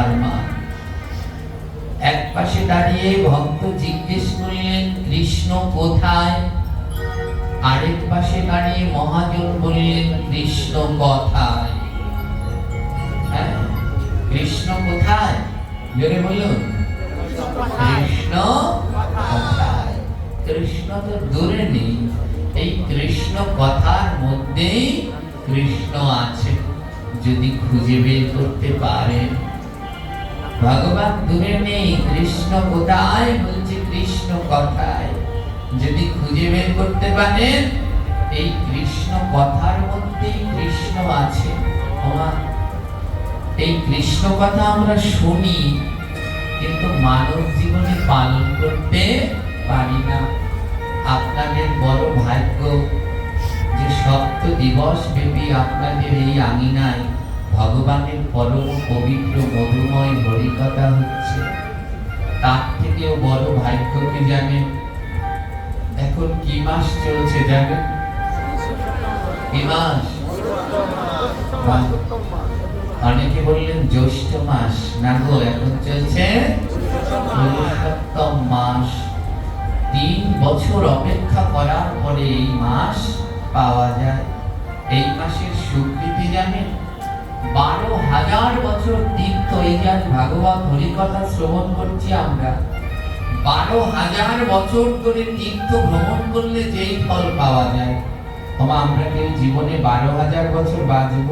কথার মান। এক পাশে দাঁড়িয়ে ভক্ত জিজ্ঞেস করলেন কৃষ্ণ কোথায়, আরেক পাশে দাঁড়িয়ে মহাজন বললেন কৃষ্ণ কথায়। হ্যাঁ, কৃষ্ণ কোথায়? জোরে বলুন, কৃষ্ণ কথায়। কৃষ্ণ তো দূরে নেই, এই কৃষ্ণ কথার মধ্যেই কৃষ্ণ আছে, যদি খুঁজে বের করতে পারেন। ভগবান দূরে নেই, কৃষ্ণ কোথায় বলছে কৃষ্ণ কথায়। যদি খুঁজে বের করতে পারেন, এই কৃষ্ণ কথার মধ্যেই কৃষ্ণ আছে। এই কৃষ্ণ কথা আমরা শুনি, কিন্তু মানব জীবনে পালন করতে পারি না। আপনাদের বড় ভাগ্য যে সপ্ত দিবস ব্যাপী আপনাদের এই আঙিনায় ভগবানের পরম পবিত্র মধুময় হরিকথা হচ্ছে। তার থেকেও বড় ভাগ্য কি জানেন? এখন কি মাস চলছে জানেন? কি মাস? অনেকে বললেন জ্যৈষ্ঠ মাস, না গো, এখন চলছে পুরুষোত্তম মাস। 3 বছর অপেক্ষা করার পরে এই মাস পাওয়া যায়। এই মাসের স্বীকৃতি জানেন? 12,000 বছর তীর্থ। এই যে আজ ভাগবত হরিকথা শ্রবণ করছি আমরা, 12,000 বছর ধরে তীর্থ ভ্রমণ করলে যেই ফল পাওয়া যায়, আমরা কেউ জীবনে 12,000 বছর বাঁচব?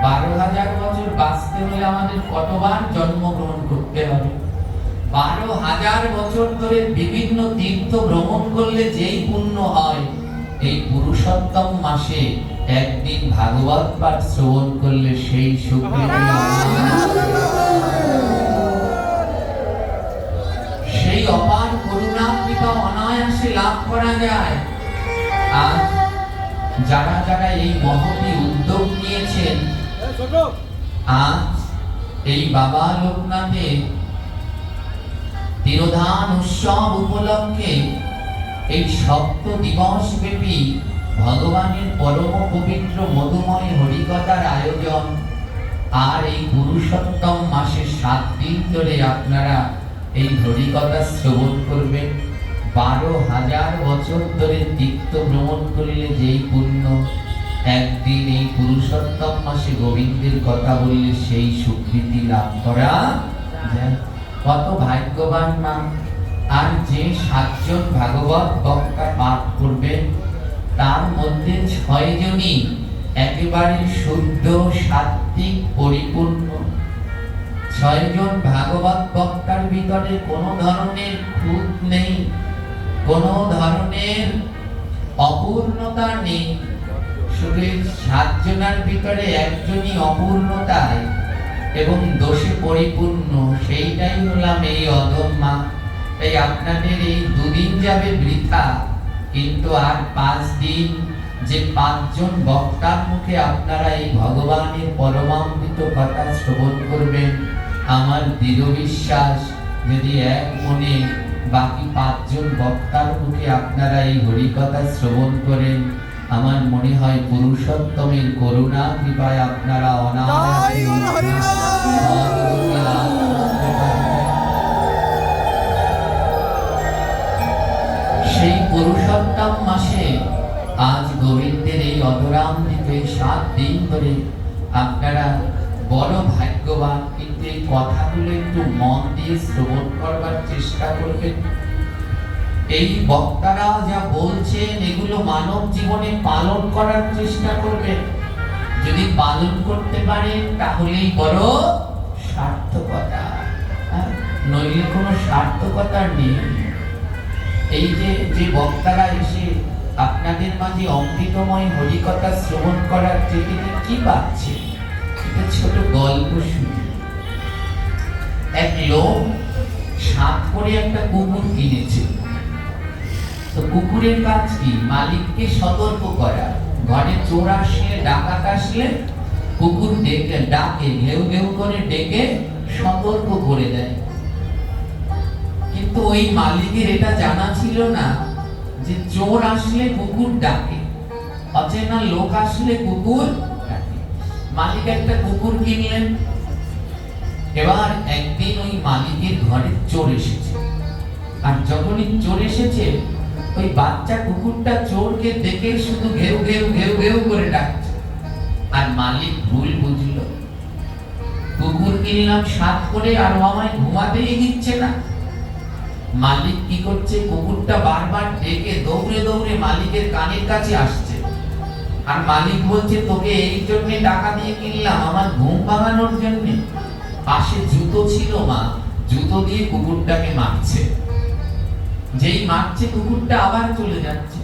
12,000 বছর বাঁচতে হলে আমাদের কতবার জন্মগ্রহণ করতে হবে? 12,000 বছর ধরে বিভিন্ন তীর্থ ভ্রমণ করলে যেই পুণ্য হয়, এই পুরুষোত্তম মাসে একদিন ভাগবত পাঠ শ্রবণ করলে সেই সুকৃতি, সেই অপার করুণা কৃপা অনায়াসে লাভ করা যায়। আর যারা যারা এই মহতি উদ্যোগ নিয়েছেন, আজ এই বাবা লোকনাথের তিরোধান উৎসব উপলক্ষে এই সপ্ত দিবস ব্যাপী ভগবানের পরম পবিত্র মধুময় হরিকথার আয়োজন। আর এই পুরুষোত্তম মাসে 7 দিন ধরে আপনারা এই হরিকথা শ্রবণ করবেন। 12,000 বছর ধরে তীর্থ ভ্রমণ করলে যেই পুণ্য, একদিন এই পুরুষোত্তম মাসে গোবিন্দের কথা বললে সেই স্বীকৃতি লাভ করা যায়। কত ভাগ্যবান মা! আর যে 7 জন ভাগবত বক্তা পাঠ করবেন, তার মধ্যে 6 জনই একেবারে শুদ্ধ, সাত্বিক, পরিপূর্ণ। 6 জন ভাগবত বক্তার ভিতরে কোনো ধরনের খুঁত নেই, কোনো ধরনের অপূর্ণতা নেই। শুধু 7 জনের ভিতরে একজনই অপূর্ণতায় এবং দোষে পরিপূর্ণ, সেইটাই হলাম এই অধম্মা। তাই আপনাদের এই 2 দিন যাবে বৃথা, কিন্তু আর 5 দিন যে 5 জন বক্তার মুখে আপনারা এই ভগবানের পরমামৃত কথা শ্রবণ করবেন, আমার দৃঢ় বিশ্বাস যদি এক মনে বাকি 5 জন বক্তার মুখে আপনারা এই হরিকথা শ্রবণ করেন, আমার মনে হয় পুরুষোত্তমের করুণা কৃপায় আপনারা সেই পুরুষোত্তম মাসে আজ গোবিন্দের এই অধরামৃত 7 দিন ধরে আপনারা বড় ভাগ্যবান। কিন্তু এই কথাগুলো একটু মন দিয়ে শ্রবণ করবার চেষ্টা করবেন। এই বক্তারা যা বলছেন এগুলো মানব জীবনে পালন করার চেষ্টা করবেন। যদি পালন করতে পারেন তাহলেই বড় সার্থকতা, নইলে কোনো সার্থকতা নেই। এই যে বক্তারা এসে আপনাদের মাঝে অমৃতময় হরিকথা শ্রবণ করার চেয়ে কি পাচ্ছে? একটা ছোট গল্প শুনি। এক লোক 7 করে একটা কুকুর কিনেছে। তো কুকুরের কাজ কি? মালিককে সতর্ক করা। ঘরে চোর আসলে, ডাকাত আসলে কুকুর ডাকে, ঘেউ ঘেউ করে ডেকে সতর্ক করে দেয়। কিন্তু ওই মালিকের এটা জানা ছিল না যে চোর আসলে কুকুর ডাকে, অচেনা লোক আসলে কুকুর ডাকে। মালিক একটা কুকুর কিনলেন। এবার একদিন ওই মালিকের ঘরে চোর এসেছে, আর যখনই চোর এসেছে ওই বাচ্চা কুকুরটা চোরকে দেখে শুধু ঘেউ ঘেউ ঘেউ ঘেউ করে ডাকছে। আর মালিক ভুল বুঝলো, কুকুর কিনলাম 7 করে আর আমায় ঘুমাতেই দিচ্ছে না। মালিক কি করছে, কুকুরটা বারবার ডেকে দৌড়ে দৌড়ে মালিকের কানের কাছে আসছে। আর মালিক বলছে, তোকে এই জন্য টাকা দিয়ে কিনলাম, আমার ঘুম ভাঙানোর জন্য। পাশে জুতো ছিল মা, জুতো দিয়ে কুকুরটাকে মারছে। যেই মারছে কুকুরটা আবার চলে যাচ্ছে।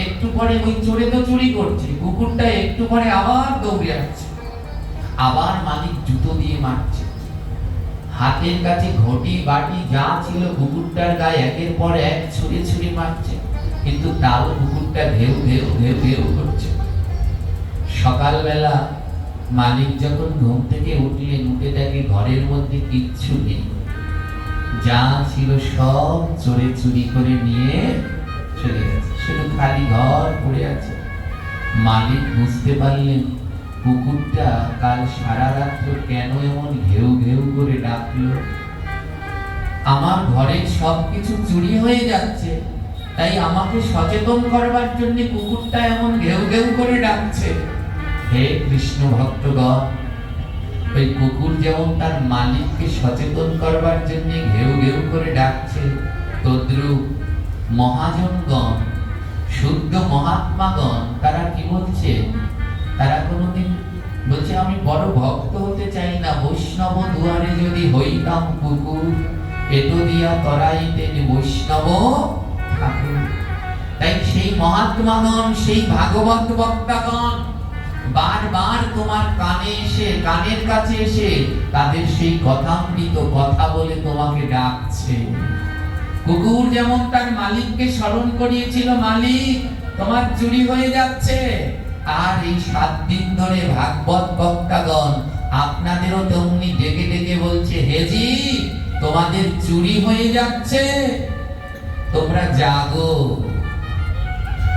একটু পরে ওই চোরে তো চুরি করছে, কুকুরটা একটু পরে আবার দৌড়ে আসছে। আবার মালিক জুতো দিয়ে মারছে। হাতের কাছে ঘটি বাটি যা ছিল কুকুরটার গায়ে একের পর এক ছুঁড়ে ছুঁড়ে মারছে, কিন্তু তাও কুকুরটা ঘেউ ঘেউ ঘেউ ঘেউ করছে। সকালবেলা মালিক যখন ঘুম থেকে উঠলেন, উঠে দেখে ঘরের মধ্যে কিচ্ছু নেই, যা ছিল সব চোরে চুরি করে নিয়ে চলে গেছে, শুধু খালি ঘর পড়ে আছে। মালিক বুঝতে পারলেন কুকুরটা কাল সারা রাত্র কেন এমন ঘেউ ঘেউ করে ডাকলো। আমার ঘরের সবকিছু চুরি হয়ে যাচ্ছে, তাই আমাকে সচেতন করবার জন্য কুকুরটা এমন ঘেউ ঘেউ করে ডাকছে। হে কৃষ্ণ ভক্তগণ, ওই কুকুর যেমন তার মালিককে সচেতন করবার জন্য ঘেউ ঘেউ করে ডাকছে, তদ্রূপ মহাজনগণ, শুদ্ধ মহাত্মাগণ, তারা কি বলছে, তারা কোনোদিন বলছে আমি বড় ভক্ত হতে চাই না, বৈষ্ণব দুয়ারে যদি হইতাম কুকুর, এটো দিয়া তরাইতে বৈষ্ণব ঠাকুর। তাই সেই মহাত্মাগণ, সেই ভাগবত বক্তাগণ বারবার তোমার কানে এসে, কানের কাছে এসে তাদের সেই কথামৃত কথা বলে তোমাকে ডাকছে। কুকুর যেমন তার মালিককে স্মরণ করিয়েছিল, মালিক তোমার চুরি হয়ে যাচ্ছে, আর এই 7 দিন ধরে ভাগবত বক্তাগণ আপনাদেরও তেমনি ডেকে ডেকে বলছে, হেজি তোমাদের চুরি হয়ে যাচ্ছে, তোমরা জাগো।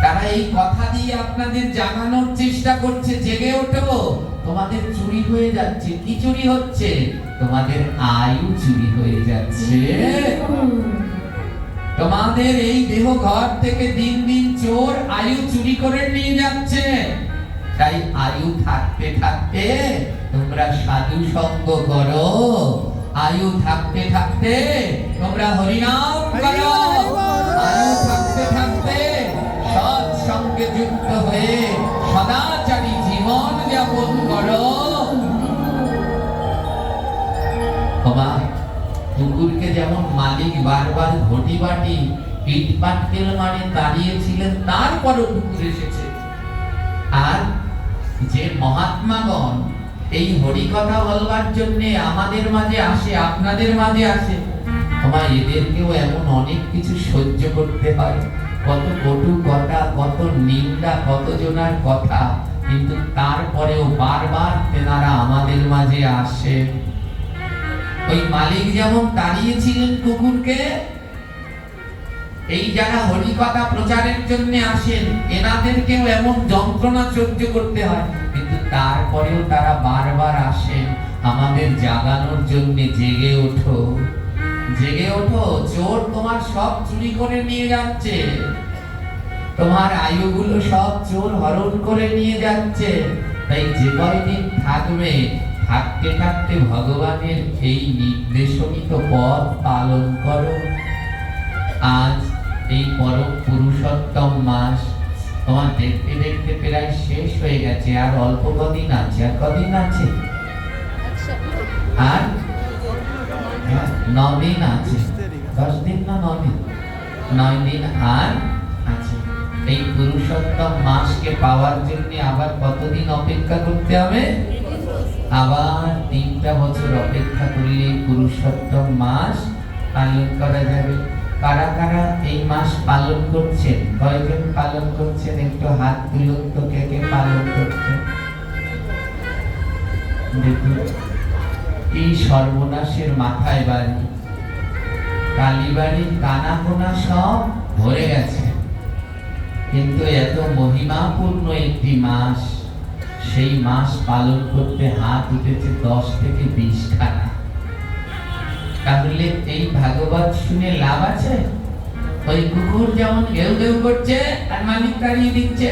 তারা এই কথা দিয়ে আপনাদের জাগানোর চেষ্টা করছে, জেগে ওঠো, তোমাদের চুরি হয়ে যাচ্ছে। কি চুরি হচ্ছে? তোমাদের আয়ু চুরি হয়ে যাচ্ছে। তোমাদের এই দেহ ঘর থেকে দিন দিন চোর আয়ু চুরি করে নিয়ে যাচ্ছে। তাই আয়ু থাকতে থাকতে তোমরা সাধু সঙ্গ করো, আয়ু থাকতে থাকতে তোমরা হরিনাম করো, আয়ু থাকতে থাকতে সৎ সঙ্গে যুক্ত হয়ে সদাচারী জীবন যাপন করো। কুকুরকে যেমন মালিক বারবার ঘটি বাটি পিঠ পাটকেল মানে দাঁড়িয়েছিলেন, তারপরও কুকুর এসেছে। আর যে মহাত্মাগণ এই হরি কথা বলবার জন্য আমাদের মাঝে আসে, আপনাদের মাঝে আসে, এদেরকেও এমন অনেক কিছু সহ্য করতে হয়, কত কটু কথা, কত নিন্দা, কত জনার কথা, কিন্তু তারপরেও বারবার তেনারা আমাদের মাঝে আসে। ওই মালিক যেমন দাঁড়িয়েছিলেন কুকুরকে, এই যারা হরি কথা প্রচারের জন্য আসেন এনাদেরকেও এমন যন্ত্রণা সহ্য করতে হয়, কিন্তু তারপরেও তারা বারবার আসেন আমাদের জাগানোর জন্য। জেগে ওঠো, জেগে ওঠো, চোর তোমার সব চুরি করে নিয়ে যাচ্ছে, তোমার আয়ুগুলো সব চোর হরণ করে নিয়ে যাচ্ছে। তাই যে কয়দিন থাকবে, থাকতে থাকতে ভগবানের এই নির্দেশিত পথ পালন করো। আজ এই পরম পুরুষোত্তম মাস তোমার দেখতে দেখতে প্রায় শেষ হয়ে গেছে, আর অল্প কদিন আছে। আর কদিন আছে? আর 9 দিন আছে। 10 দিন না 9 দিন? 9 দিন আর আছে। এই পুরুষোত্তম মাসকে পাওয়ার জন্য আবার কতদিন অপেক্ষা করতে হবে? আবার 3টা বছর অপেক্ষা করলে পুরুষোত্তম মাস পালন করা যাবে। কারা কারা এই মাস পালন করছেন? কয়জন পালন করছেন? একটু হাত তুলুন তো, কে কে পালন করছেন দেখুন। এই সর্বনাশের মাথায় বাড়ি, কালীবাড়ির কানা কোনা সব ভরে গেছে, কিন্তু এত মহিমাপূর্ণ একটি মাস, সেই মাস পালন করতে হাত উঠেছে 10 থেকে 20 খানা। তাহলে এই ভাগবত শুনে লাভ আছে? ওই কুকুর যেমন ঘেউ ঘেউ করছে আর মালিক তাড়িয়ে দিচ্ছে,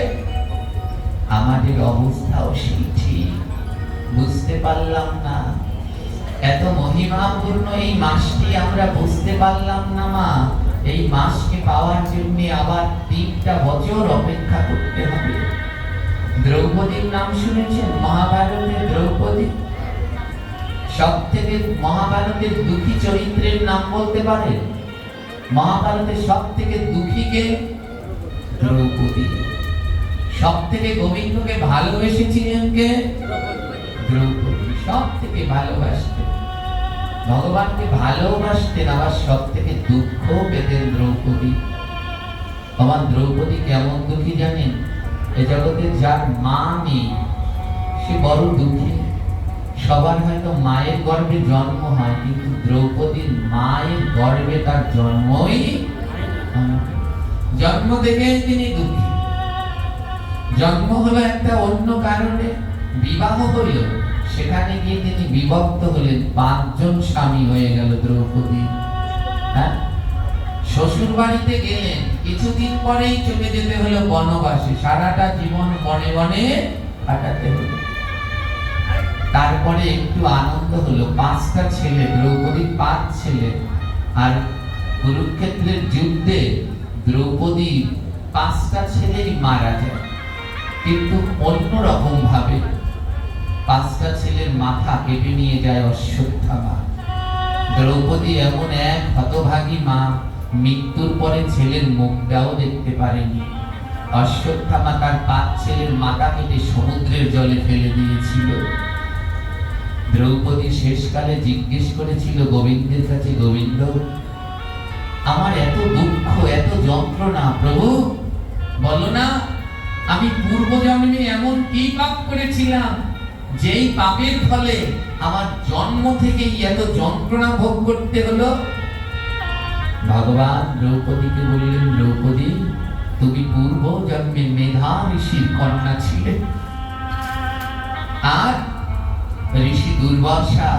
আমাদের অবস্থাও সেই ঠিক। বুঝতে পারলাম না, এত মহিমাপূর্ণ এই মাসটি আমরা বুঝতে পারলাম না মা। এই মাসকে পাওয়ার জন্য আবার 3টা বছর অপেক্ষা করতে হবে। দ্রৌপদীর নাম শুনেছেন? মহাভারতের দ্রৌপদী সব থেকে মহাভারতের দুঃখী চরিত্রের নাম বলতে পারে? মহাভারতের সব থেকে দুঃখী কে? দ্রৌপদী। সব থেকে গোবিন্দকে ভালোবেসেছিলেন কে? দ্রৌপদী। সব থেকে ভালোবাসতেন ভগবানকে, ভালোবাসতেন, আবার সব থেকে দুঃখ পেতেন দ্রৌপদী। আমার দ্রৌপদী কেমন দুঃখী জানেন? এ জগতে যার মা নেই সে বড় দুঃখী। সবার হয়তো মায়ের গর্ভে জন্ম হয়, কিন্তু দ্রৌপদীর মায়ের গর্ভে তার জন্মই, জন্ম থেকেই তিনি দুঃখী। জন্ম হলো একটা অন্য কারণে, বিবাহ হলো, সেখানে গিয়ে তিনি বিভক্ত হলেন, 5 জন স্বামী হয়ে গেল দ্রৌপদী। হ্যাঁ, শ্বশুর বাড়িতে গেলেন, কিছুদিন পরেই চলে যেতে হলো বনবাসে, সারাটা জীবন বনে বনে কাটাতে হলো। তারপরে একটু আনন্দ হলো, 5টা ছেলে, দ্রৌপদীর 5 ছেলে। আর কুরুক্ষেত্রের যুদ্ধে দ্রৌপদীর 5টা ছেলেই মারা যায়, কিন্তু অন্যরকম ভাবে। 5টা ছেলের মাথা কেটে নিয়ে যায় অশ্বত্থামা। দ্রৌপদী এমন এক হতভাগী মা, মৃত্যুর পরে ছেলের মুখটাও দেখতে পারেনি। অশ্বত্থামা তার 5 ছেলের মাথা কেটে সমুদ্রের জলে ফেলে দিয়েছিল। দ্রৌপদী শেষকালে জিজ্ঞেস করেছিল গোবিন্দের কাছে, গোবিন্দ, আমার এত দুঃখ, এত যন্ত্রণা, প্রভু বলো না, আমি পূর্ব জন্মে এমন কি পাপ করেছিলাম যেই পাপের ফলে আমার জন্ম থেকেই এত যন্ত্রণা ভোগ করতে হলো? ভগবান দ্রৌপদীকে বললেন, দ্রৌপদী, তুমি পূর্ব জন্মে মেধা ঋষির কন্যা ছিলে, আর ঋষি দুর্বাসা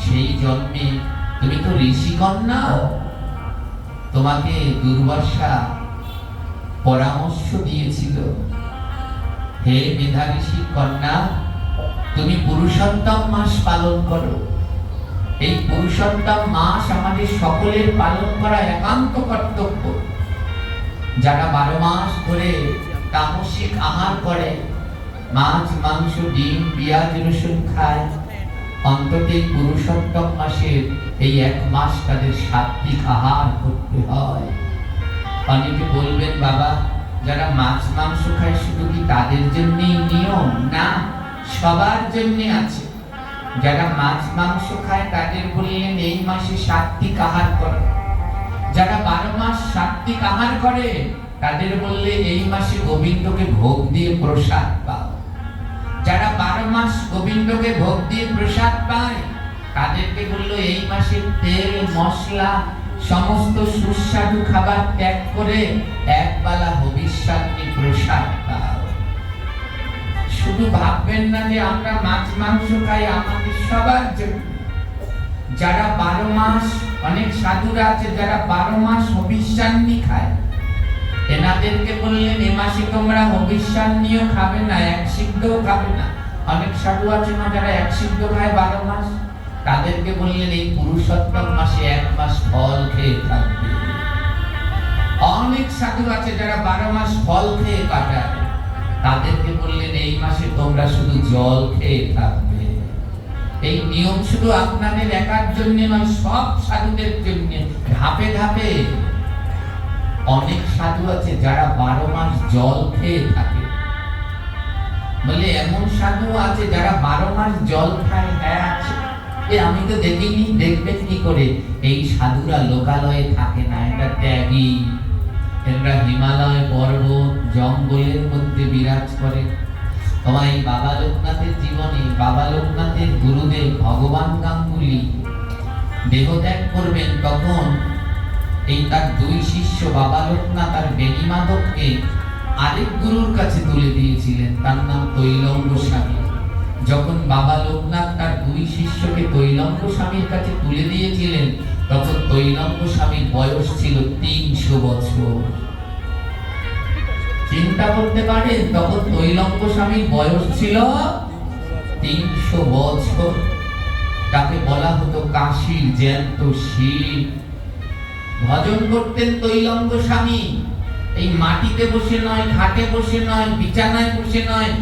সেই জন্মে তুমি তো ঋষি কন্যা। তোমাকে দুর্বাসা পরামর্শ দিয়েছিল, হে মেধা ঋষির কন্যা, তুমি পুরুষোত্তম মাস পালন করো। এই পুরুষোত্তম মাস আমাদের সকলের পালন করা একান্ত কর্তব্য। যারা 12 মাস ধরে তামসিক আহার করে, মাছ, মাংস, ডিম, পেঁয়াজ, রসুন খায়, অন্তত এই পুরুষোত্তম মাসের এই 1 মাস তাদের সাত্বিক আহার করতে হয়। অনেকে বলবেন, বাবা, যারা মাছ মাংস খায় শুধু কি তাদের জন্যই নিয়ম? না, সবার জন্য আছে। যারা মাছ মাংস খায় তাদের বললেন এই মাসে সাত্বিক আহার করো। যারা 12 মাস সাত্বিক আহার করে তাদের বললে এই মাসে গোবিন্দকে ভোগ দিয়ে প্রসাদ পাও। যারা 12 মাস গোবিন্দকে ভোগ দিয়ে প্রসাদ পায় তাদেরকে বললো এই মাসে তেল, মশলা, সমস্ত সুস্বাদু খাবার ত্যাগ করে একবেলা হবিষ্যান্নি প্রসাদ পাও। শুধু ভাববেন না যে আমরা মাছ মাংস খাই আমাদের সবার জন্য। যারা 12 মাস, অনেক সাধুরা আছে যারা 12 মাস হবিষ্যান্নি খায়, এনাদেরকে বললেন এ মাসে তোমরা হবিষ্যান্নিও খাবে না, 1 সিদ্ধও খাবে না। অনেক সাধু আছে না যারা 1 সিদ্ধ খায় 12 মাস, তাদেরকে বললেন এই পুরুষোত্তম মাসে 1 মাস ফল খেয়ে থাকবে। অনেক সাধু আছে যারা 12 মাস ফল খেয়ে কাটায়, তাদেরকে বললেন এই মাসে তোমরা শুধু জল খেয়ে থাকবে। এই নিয়ম শুধু আপনাদের একার জন্য নয়, সব সাধুদের জন্য। ধাপে ধাপে অনেক সাধু আছে যারা 12 মাস জল খেয়ে থাকে। বলে এমন সাধু আছে যারা 12 মাস জল খায়? হ্যাঁ আছে। আমি তো দেখিনি, দেখবেন কি করে? এই সাধুরা লোকালয়ে থাকে না, এটা ত্যাগী। এরা হিমালয় পর্বত জঙ্গলের মধ্যে বিরাজ করে। তোমার বাবা লোকনাথের জীবনে, বাবা লোকনাথের গুরুদেব ভগবান গাঙ্গুলি দেহত্যাগ করবেন, তখন এই তার 2 শিষ্য বাবা লোকনাথ আর বেণী মাধবকে আরেক গুরুর কাছে তুলে দিয়েছিলেন, তার নাম তৈলঙ্গ স্বামী। যখন বাবা লোকনাথ তার দুই শিষ্যকে তৈলঙ্গ স্বামীর কাছে তুলে দিয়েছিলেন, তখন তৈলঙ্গ স্বামীর বয়স ছিল 300 বছর। চিন্তা করতে পারেন, তখন তৈলঙ্গ স্বামীর বয়স ছিল 300 বছর। তাকে বলা হতো কাশীর জ্যান্ত শিব। ভজন করতেন তৈলঙ্গ স্বামী, এই মাটিতে বসে নয়, খাটে বসে নয়, বিছানায় বসে নয়।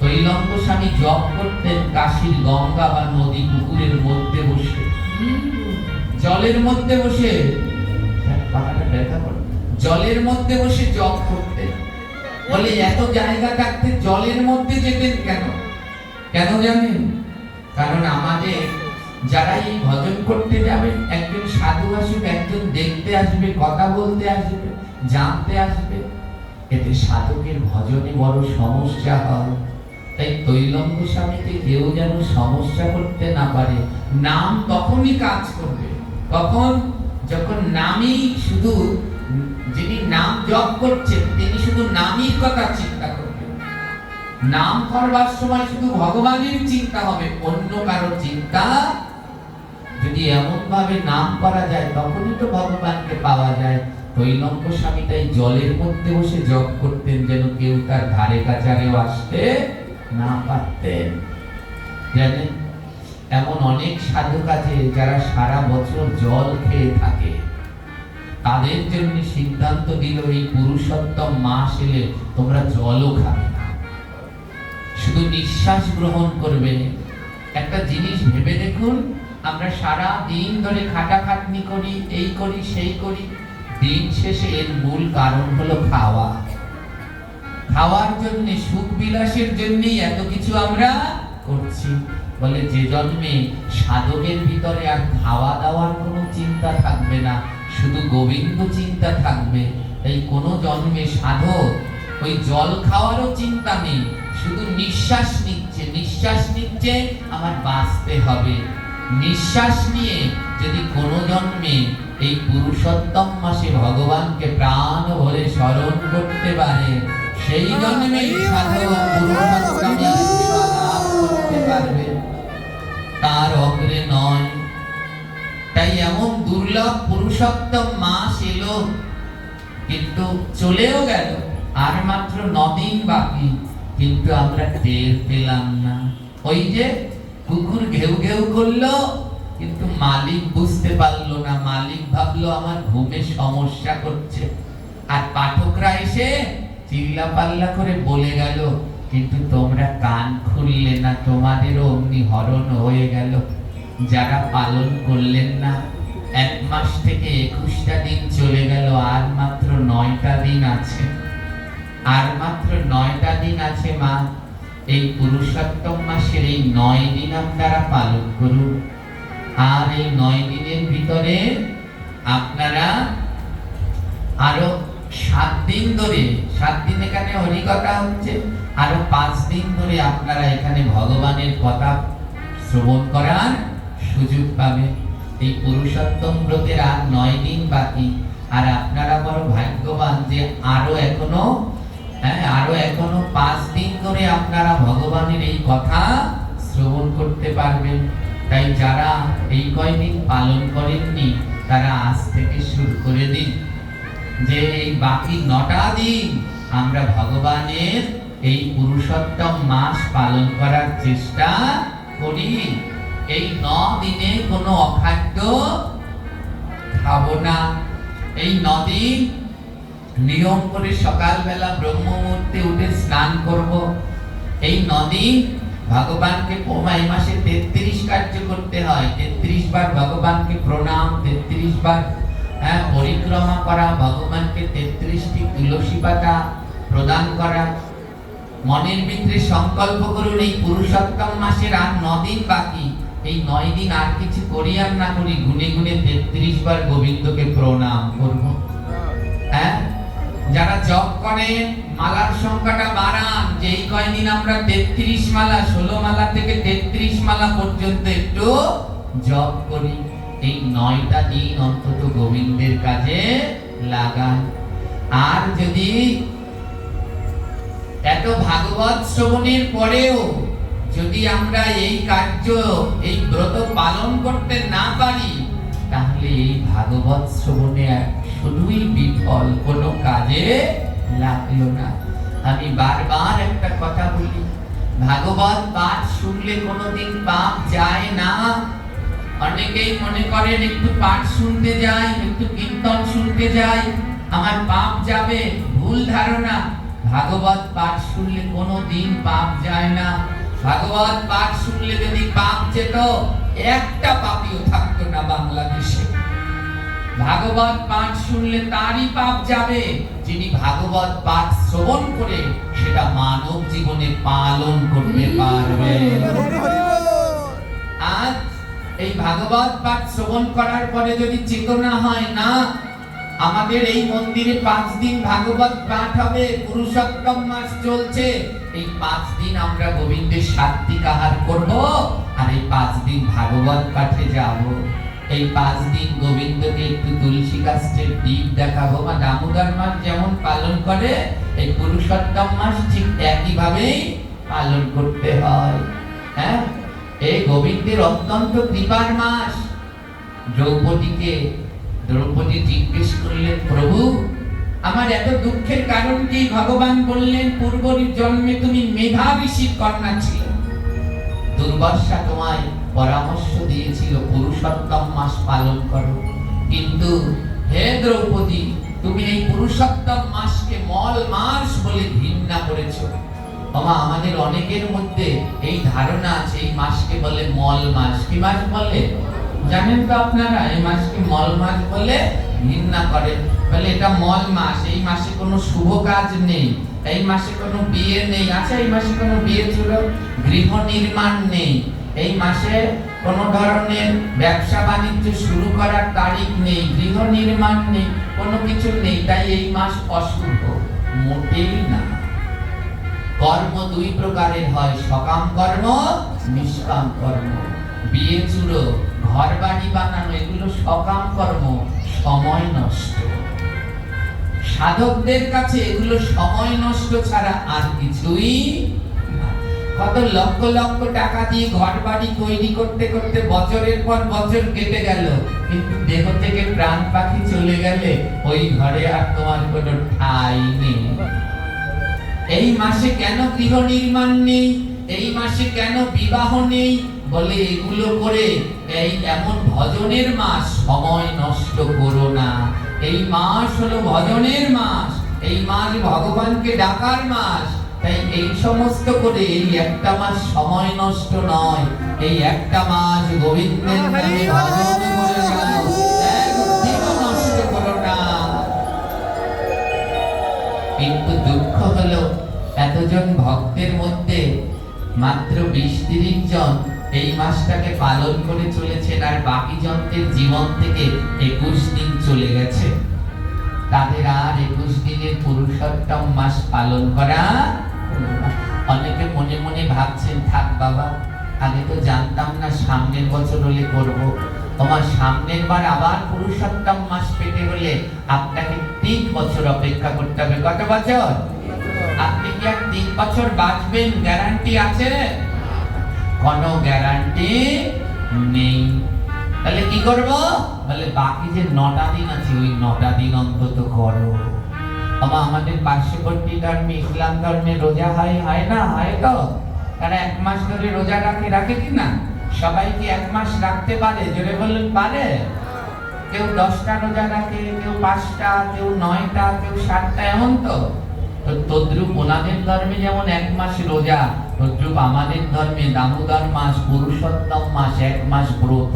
তৈলঙ্গ স্বামী জপ করতেন কাশীর গঙ্গা বা নদী পুকুরের মধ্যে বসে, জলের মধ্যে বসে, জলের মধ্যে বসে জপ করতেন। বলে এত জায়গা থাকতে জলের মধ্যে যেতেন কেন? কেন জানেন? কারণ আমাদের যারা এই ভজন করতে যাবে, একজন সাধু আসবে, একজন দেখতে আসবে, কথা বলতে আসবে, জানতে আসবে, এতে সাধকের ভজনে বড় সমস্যা হয়। তাই তৈলঙ্গ স্বামীকে কেউ যেন সমস্যা করতে না পারে। নাম তখনই কাজ করবে, কখন? যখন নামই শুধু, যিনি নাম জপ করছেন তিনি শুধু নামই কথা চিন্তা করবেন। নাম করবার সময় শুধু ভগবানের চিন্তা হবে, অন্য কারো চিন্তা। যদি এমন ভাবে নাম করা যায় তখনই তো ভগবানকে পাওয়া যায়। তৈলঙ্গ স্বামী তাই জলের মধ্যে বসে জপ করতেন, যেন কেউ তার ধারে কাছারেও আসতে না পারতেন। জানেন, এমন অনেক সাধক আছে যারা সারা বছর জল খেয়ে থাকে। তাদের জন্য সিদ্ধান্ত দিল এই পুরুষোত্তম মাস এলে তোমরা জলও খাবে না, শুধু নিঃশ্বাস গ্রহণ করবে। একটা জিনিস ভেবে দেখুন, আমরা সারা দিন ধরে খাটাখাটনি করি, এই করি সেই করি, দিন শেষে এর মূল কারণ হলো খাওয়া। খাওয়ার জন্য, সুখ বিলাসের জন্যই এত কিছু আমরা করছি। বলে যে জন্মে সাধকের ভিতরে আর খাওয়া দাওয়ার কোনো চিন্তা থাকবে না, শুধু গোবিন্দ চিন্তা থাকবে, এই কোন জন্মে সাধক ওই জল খাওয়ারও চিন্তা নেই, শুধু নিঃশ্বাস নিচ্ছে, নিঃশ্বাস নিচ্ছে, আমার বাঁচতে হবে। নিঃশ্বাস নিয়ে যদি কোন জন্মে এই পুরুষোত্তম মাসে ভগবানকে প্রাণ ভরে স্মরণ করতে পারে, সেই জন্মেই সাধক পুরুষোত্তম লাভ করতে পারবে, তার অগ্রে নয়। তাই এমন দুর্লভ পুরুষোত্তম মাস এলো, কিন্তু চলেও গেল, আর মাত্র 9 দিন বাকি, কিন্তু আমরা টের পেলাম না। ওই যে কুকুর ঘেউ ঘেউ করলো, কিন্তু মালিক বুঝতে পারলো না। মালিক ভাবলো আমার ঘুমে সমস্যা করছে, আর পাঠকরা এসে চিল্লা পাল্লা করে বলে গেল, কিন্তু তোমরা কান খুললে না, তোমাদেরও অমনি হরণ হয়ে গেল। যারা পালন করলেন না, 1 মাস থেকে 21টা দিন চলে গেল, আর মাত্র 9টা দিন আছে, আর মাত্র 9টা দিন আছে। মা, এই পুরুষোত্তম মাসের এই 9 দিন আপনারা পালন করুন। আর এই 9 দিনের ভিতরে আপনারা আরো 7 দিন ধরে, 7 দিন এখানে হরিকথা হচ্ছে, আরো 5 দিন ধরে আপনারা এখানে ভগবানের কথা শ্রবণ করার সুযোগ পাবেন। এই পুরুষোত্তম ব্রতের আর 9 দিন বাকি, আর আপনারা বড় ভাগ্যবান যে আরো এখনো 5 দিন ধরে আপনারা ভগবানের এই কথা শ্রবণ করতে পারবেন। তাই যারা এই কয়দিন পালন করেননি, তারা আজ থেকে শুরু করে দিন, যে এই বাকি 9টা দিন আমরা ভগবানের এই পুরুষোত্তম মাস পালন করার চেষ্টা করি। এই 9 দিনে কোনো অখাদ্য খাবো না। এই 9 দিন নিয়ম করে সকালবেলা ব্রহ্ম মুহূর্তে উঠে স্নান করব। এই 9 দিন ভগবানকে, এই মাসে 33 কার্য করতে হয়, 33 বার ভগবানকে প্রণাম, 33 বার পরিক্রমা করা, ভগবানকে 33টি তুলসী পাতা প্রদান করা। মনের ভিতরে সংকল্প করুন, এই পুরুষোত্তম মাসের আর 9 দিন বাকি, এই 9 দিন আর কিছু করি আর না করি, গুনে গুনে 33 বার গোবিন্দকে প্রণাম করব। যারা জপ করেন, মালার সংখ্যাটা বাড়ান, যে এই কয়দিন আমরা 33 মালা, 16 মালা থেকে 33 মালা পর্যন্ত একটু জপ করি। এই 9টা দিন অন্তত গোবিন্দের কাজে লাগান। আর যদি এত ভাগবত শ্রবণের পরেও যদি আমরা এই কার্য, এই ব্রত পালন করতে না পারি, তাহলে এই ভাগবত শ্রবণে শুধুই বিফল, কোনো কাজে লাগলো না। আমি বারবার একটা কথা বলি, ভাগবত পাঠ শুনলে কোনোদিন পাপ যায় না। অনেকেই মনে করেন একটু পাঠ শুনতে যাই, একটু কীর্তন শুনতে যাই, আমার পাপ যাবে। ভুল ধারণা। ভাগবত পাঠ শুনলে কোনোদিন পাপ যায় না। ভাগবত পাঠ শুনলে যদি পাপ যেত, একটা পাপীও থাকতো না বাংলাদেশে। ভাগবত পাঠ শুনলে তারই পাপ যাবে যিনি ভাগবত পাঠ শ্রবণ করে সেটা মানব জীবনে পালন করতে পারবে। আজ এই ভাগবত পাঠ শ্রবণ করার পরে যদি চেতনা হয় না, আমাদের এই মন্দিরে 5 দিন ভাগবত পাঠ হবে, পুরুষোত্তম মাস চলছে, এই 5 দিন আমরা গোবিন্দের সাত্বিক আহার করব, আর এই 5 দিন ভাগবত পাঠে যাব। এই 5 দিন গোবিন্দকে একটু তুলসী গাছের দীপ দেখাবো। বা দামোদর মাস যেমন পালন করে, এই পুরুষোত্তম মাস ঠিক একইভাবেই পালন করতে হয়। হ্যাঁ, এই গোবিন্দের অত্যন্ত কৃপার মাস। দ্রৌপদী জিজ্ঞেস করলেন, প্রভু আমার এত দুঃখের কারণ কি? ভগবান বললেন, পূর্ব জন্মে তুমি মেধা ঋষির কন্যা ছিল, দুর্বাসা তোমায় পরামর্শ দিয়েছিল পুরুষোত্তম মাস পালন করো, কিন্তু হে দ্রৌপদী, তুমি এই পুরুষোত্তম মাসকে মল মাস বলে ঘৃণা করেছো। আমাদের অনেকের মধ্যে এই ধারণা আছে, এই মাসকে বলে মল মাস। কি মাস বলে জানেন তো আপনারা? এই মাসকে মল মাস বলে ঘৃণা করেন, বলে এটা মল মাস, এই মাসে কোনো শুভ কাজ নেই, এই মাসে কোনো বিয়ে নেই। আচ্ছা, এই মাসে কোনো বিয়ে ছিল, গৃহ নির্মাণ নেই, এই মাসে কোনো ধরনের ব্যবসা বাণিজ্য শুরু করার তারিখ নেই, গৃহ নির্মাণ নেই, কোনো কিছু নেই, তাই এই মাস অশুভ। মোটেই না। কর্ম 2 প্রকারের হয়, সকাম কর্ম, নিষ্কাম কর্ম। বিয়ে চুড়ো, ঘর বাড়ি বানানো, এগুলো সকাম কর্ম, সময় নষ্ট। সাধকদের কাছে এগুলো সময় নষ্ট ছাড়া আর কিছুই না। কত লক্ষ লক্ষ টাকা দিয়ে ঘর বাড়ি তৈরি করতে করতে বছরের পর বছর কেটে গেল, কিন্তু দেহ থেকে প্রাণ পাখি চলে গেলে ওই ঘরে আর তোমার কোনো ঠাঁই নেই। এই মাসে কেন গৃহ নির্মাণ নেই? এই মাসে কেন বিবাহ নেই? বলে এগুলো করে এই এমন ভজনের মাস, সময় নষ্ট করো না। এই মাস হলো ভজনের মাস, এই মাস ভগবানকে ডাকার মাস। তাই এই সমস্ত করে এই একটা মাস সময় নষ্ট নয়, এই একটা মাস গোবিন্দের নামে ভজন করে যাও, একদিনও নষ্ট করো না। কিন্তু দুঃখ হলো এতজন ভক্তের মধ্যে মাত্র 20-30 জন এই মাসটাকে পালন করে চলেছেন, আর বাকি জনদের জীবন থেকে 21 দিন চলে গেছে। তাদের আর 21 দিনের পুরুষোত্তম মাস পালন করা। অনেকে মনে মনে ভাবছেন, থাক বাবা, আগে তো জানতাম না, সামনের বছর হলে করব। তোমার সামনের বার আবার পুরুষোত্তম মাস পেতে হলে আপনাকে 3 বছর অপেক্ষা করতে হবে। কত বছর? আপনি কি আর 3 বছর বাঁচবেন গ্যারান্টি আছে? কোনো গ্যারান্টি নেই। তাহলে কি করব? বলে বাকি যে 9টা দিন আছে, ওই 9টা দিন অন্তত করো। আমাদের পার্শ্ববর্তী ধর্মে, ইসলাম ধর্মে রোজা হয় না? হয় তো? তারা 1 মাস ধরে রোজা রাখে কি না? সবাই কি 1 মাস রাখতে পারে? জোরে বলুন, পারে? কেউ 10টা রোজা রাখে, কেউ 5টা, কেউ 9টা, কেউ 7টা, এমন তো। তদ্রূপ ওনাদের ধর্মে যেমন 1 মাস রোজা, তদ্রূপ আমাদের ধর্মে দামোদর মাস, পুরুষোত্তম মাস 1 মাস ব্রত।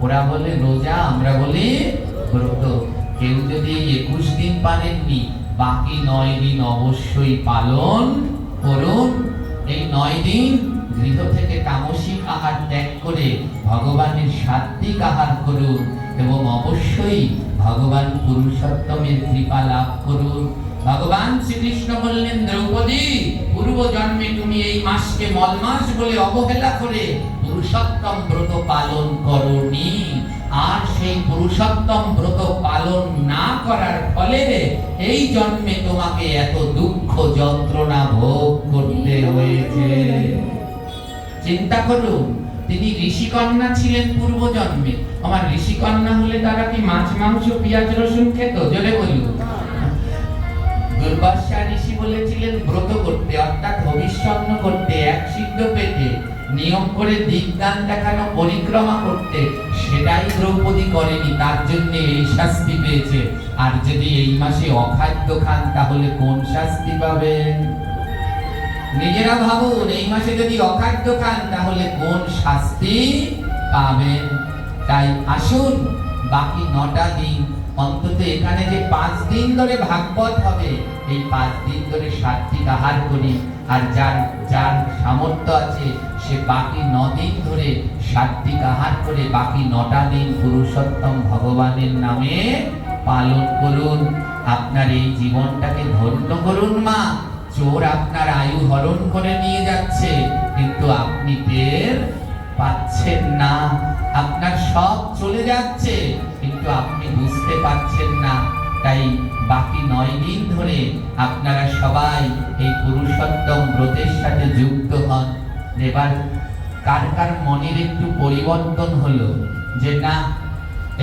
ওরা বলে রোজা, আমরা বলি ব্রত। কেউ যদি 21 দিন পারেননি, বাকি 9 দিন অবশ্যই পালন করুন। এই 9 দিন গৃহ থেকে তামসিক আহার ত্যাগ করে ভগবানের সাত্বিক আহার করুন, এবং অবশ্যই ভগবান পুরুষোত্তমের কৃপা লাভ করুন। ভগবান শ্রীকৃষ্ণ বললেন, দ্রৌপদী, পূর্ব জন্মে তুমি এই মাসকে মল মাস বলে অবহেলা করে পুরুষোত্তম ব্রত পালন করনি, আর সেই পুরুষোত্তম ব্রত পালন না করার ফলে এই জন্মে তোমাকে এত দুঃখ যন্ত্রণা ভোগ করতে হয়েছে। চিন্তা করুন, তিনি ঋষিকন্যা ছিলেন পূর্বজন্মে। আমার ঋষিকন্যা হলে তারা কি মাছ মাংস পেঁয়াজ রসুন খেত? জোরে বলুন। দুর্বাসা ঋষি বলেছিলেন ব্রত করতে, অর্থাৎ ভবিষ্যৎ করতে, এক সিদ্ধ পেতে, নিয়ম করে দিকদান দেখানো, পরিক্রমা করতে। সেটাই দ্রৌপদী করেনি, তার জন্য এই শাস্তি পেয়েছে। আর যদি এই মাসে অখাদ্য খান তাহলে কোন শাস্তি পাবেন? নিজেরা ভাবুন, এই মাসে যদি অখাদ্য খান তাহলে কোন শাস্তি পাবেন? তাই আসুন বাকি 9টা দিন, অন্তত এখানে যে 5 দিন ধরে ভাগবত হবে, এই 5 দিন ধরে সাত্বিক আহার করি। আর যার যার সামর্থ্য আছে সে বাকি 9 দিন ধরে সাত্বিক আহার করে বাকি 9টা দিন পুরুষোত্তম ভগবানের নামে পালন করুন। আপনার এই জীবনটাকে ধন্য করুন মা। চোর আপনার আয়ু হরণ করে নিয়ে যাচ্ছে, কিন্তু আপনি টের পাচ্ছেন না। আপনার সব চলে যাচ্ছে, কিন্তু আপনি বুঝতে পারছেন না। তাই বাকি 9 দিন ধরে আপনারা সবাই এই পুরুষোত্তম ব্রতের সাথে যুক্ত হন। এবার কার কার মনের একটু পরিবর্তন হলো যে না,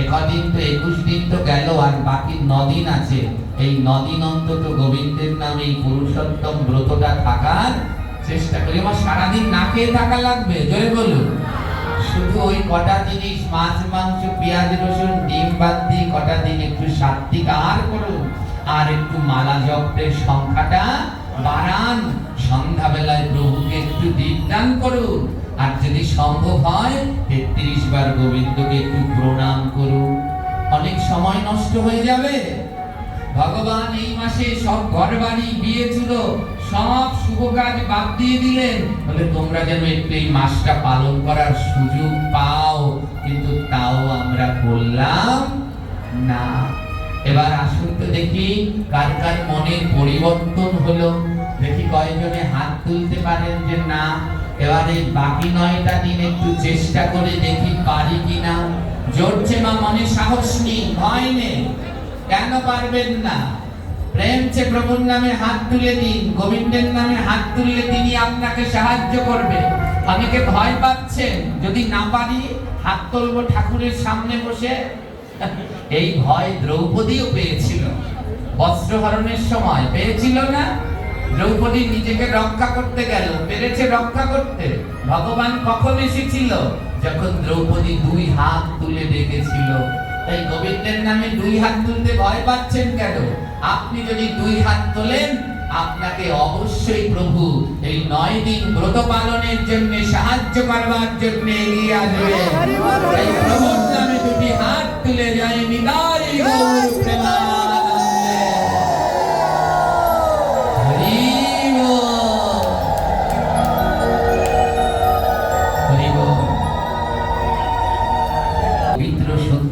একদিন তো 21 দিন তো গেল, আর বাকি 9 দিন আছে, এই 9 দিন অন্তত গোবিন্দের নামে এই পুরুষোত্তম ব্রতটা থাকার চেষ্টা করি। আমার সারাদিন না খেয়ে থাকা লাগবে? জোরে বলুন। শুধু ওই কটা জিনিস, মাছ মাংস পেঁয়াজ রসুন ডিম বাদ দিয়ে কটা দিন একটু সাত্বিক আহার করুন, আর একটু মালা জপের সংখ্যাটা বাড়ান। সন্ধ্যাবেলায় প্রভুকে একটু দীপদান করুন, আর যদি সম্ভব হয় 33 বার গোবিন্দকে একটু প্রণাম করুন। অনেক সময় নষ্ট হয়ে যাবে। ভগবান এই মাসে সব ঘরবাড়ি বিয়ে ছিল সব শুভ কাজ বাদ দিয়ে দিলেন, বলে তোমরা যেন একটু এই মাসটা পালন করার সুযোগ পাও, কিন্তু তাও আমরা বললাম না। এবার আসুন তো দেখি কার কার মনের পরিবর্তন হলো। দেখি কয়জনে হাত তুলতে পারেন যে না, এবারে বাকি 9টা দিন একটু চেষ্টা করে দেখি পারি কিনা। জোরছে মা, মনে সাহস নেই, ভয় নেই। কেন পারবেন না? প্রেমছে প্রভুর নামে হাত তুলে দিন, গোবিন্দের নামে হাত তুললে তিনি আপনাকে সাহায্য করবে। অনেকে ভয় পাচ্ছেন, যদি না পারি হাত তুলবো ঠাকুরের সামনে বসে। এই ভয় দ্রৌপদীও পেয়েছিল, বস্ত্রহরণের সময় পেয়েছিল না? দ্রৌপদী নিজেকে রক্ষা করতে গেল, পেরেছে রক্ষা করতে। ভগবান কখন এসেছিল? যখন দ্রৌপদী 2 হাত তুলে ডেকেছিল। তাই গোবিন্দের নামে 2 হাত তুলতে ভয় পাচ্ছেন কেন? আপনি যদি 2 হাত তোলেন, আপনাকে অবশ্যই প্রভু এই 9 দিন ব্রত পালনের জন্য সাহায্য করবার জন্য এগিয়ে আসবে। তাই প্রভুর নামে 2